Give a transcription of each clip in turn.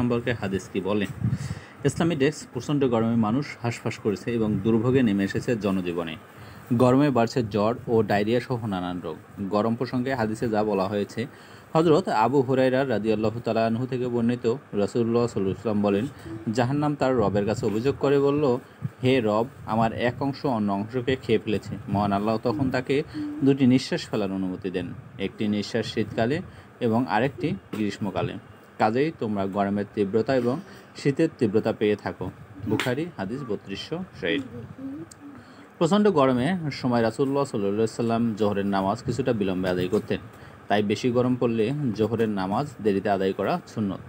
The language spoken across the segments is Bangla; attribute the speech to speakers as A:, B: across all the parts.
A: সম্পর্কে হাদিস কি বলে? ইসলামী ডেস্ক। প্রচণ্ড গরমে মানুষ হাঁসফাঁস করেছে এবং দুর্ভোগে নেমে এসেছে জনজীবনে। গরমে বাড়ছে জ্বর ও ডায়রিয়া সহ নানান রোগ। গরম প্রসঙ্গে হাদিসে যা বলা হয়েছে, হজরত আবু হুরায়রা রাদিয়াল্লাহু তাআলা আনহু থেকে বর্ণিত, রাসূলুল্লাহ সাল্লাল্লাহু আলাইহি ওয়াসাল্লাম বলেন, জাহান্নাম তার রবের কাছে অভিযোগ করে বলল, হে রব, আমার এক অংশ অন্য অংশকে খেয়ে ফেলেছে। মহান আল্লাহ তখন তাকে দুটি নিঃশ্বাস ফেলার অনুমতি দেন, একটি নিঃশ্বাস শীতকালে এবং আরেকটি গ্রীষ্মকালে। কাজেই তোমরা গরমের তীব্রতা এবং শীতের তীব্রতা পেয়ে থাকো। বুখারী হাদিস ৩২৬০। প্রচণ্ড গরমের সময় রাসূলুল্লাহ সাল্লাল্লাহু আলাইহি ওয়াসাল্লাম জোহরের নামাজ কিছুটা বিলম্বে আদায় করতেন। তাই বেশি গরম পড়লে জোহরের নামাজ দেরিতে আদায় করা সুন্নত।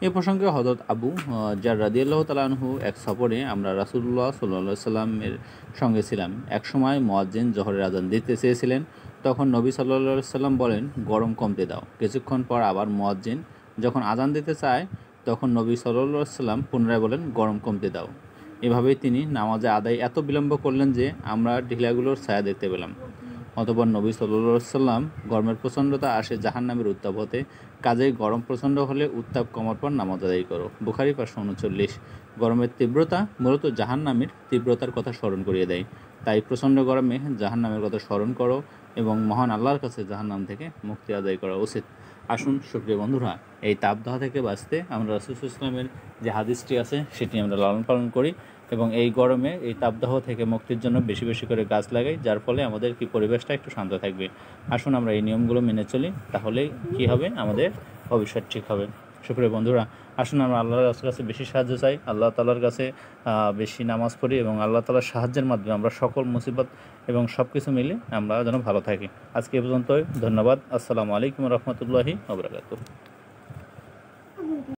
A: এ প্রসঙ্গে হযরত আবু যার রাদিয়াল্লাহু তাআলা আনহু এক সফরে আমরা রাসূলুল্লাহ সাল্লাল্লাহু আলাইহি ওয়াসাল্লামের সঙ্গে ছিলাম। একসময় মুয়াজ্জিন জোহরের আযান দিতে চেয়েছিলেন। তখন নবী সাল্লাল্লাহু আলাইহি ওয়াসাল্লাম বলেন, গরম কমতে দাও। কিছুক্ষণ পর আবার মুয়াজ্জিন যখন আযান দিতে চায়, তখন নবী সাল্লাল্লাহু আলাইহি ওয়াসাল্লাম পুনরায় বলেন, গরম কমতে দাও। এভাবেই তিনি নামাজে আদায় এত বিলম্ব করলেন যে আমরা ঢিলাগুলোর ছায়া দেখতে পেলাম। অতঃপর নবী সাল্লাল্লাহু আলাইহি ওয়াসাল্লাম, গরমের প্রচণ্ডতা আসে জাহান্নামের উত্তাপ হতে, কাজেই গরম প্রচণ্ড হলে উত্তাপ কমার পর নামাজ আদায় করো। বুখারী ৫৩৯। গরমের তীব্রতা মূলত জাহান্নামের তীব্রতার কথা স্মরণ করিয়ে দেয়। তাই প্রচণ্ড গরমে জাহান্নামের কথা স্মরণ করো এবং মহান আল্লাহর কাছে জাহান্নাম থেকে মুক্তি আদায় করা উচিত। আসুন সুপ্রিয় বন্ধুরা, এই তাপদাহ থেকে বাঁচতে আমরা রাসূল সাল্লাল্লাহু আলাইহি ওয়াসাল্লামের যে হাদিসটি আছে সেটি আমরা লালন পালন করি এবং এই গরমে এই তাপদাহ থেকে মুক্তির জন্য বেশি বেশি করে গাছ লাগাই, যার ফলে আমাদের কি পরিবেশটা একটু শান্ত থাকবে। আসুন আমরা এই নিয়মগুলো মেনে চলি, তাহলে কি হবে, আমাদের ভবিষ্যৎ ঠিক হবে। সুপ্রিয় বন্ধুরা, আসুন আমরা আল্লাহর কাছে বেশি সাহায্য চাই, আল্লাহ তাআলার কাছে বেশি নামাজ পড়ি এবং আল্লাহ তাআলার সাহায্যের মাধ্যমে আমরা সকল মুসিবত এবং সব কিছু মিলে আমরা যেন ভালো থাকি। আজকে এ পর্যন্তই। ধন্যবাদ। আসসালামু আলাইকুম ওয়া রাহমাতুল্লাহি ওয়া বারাকাতুহু।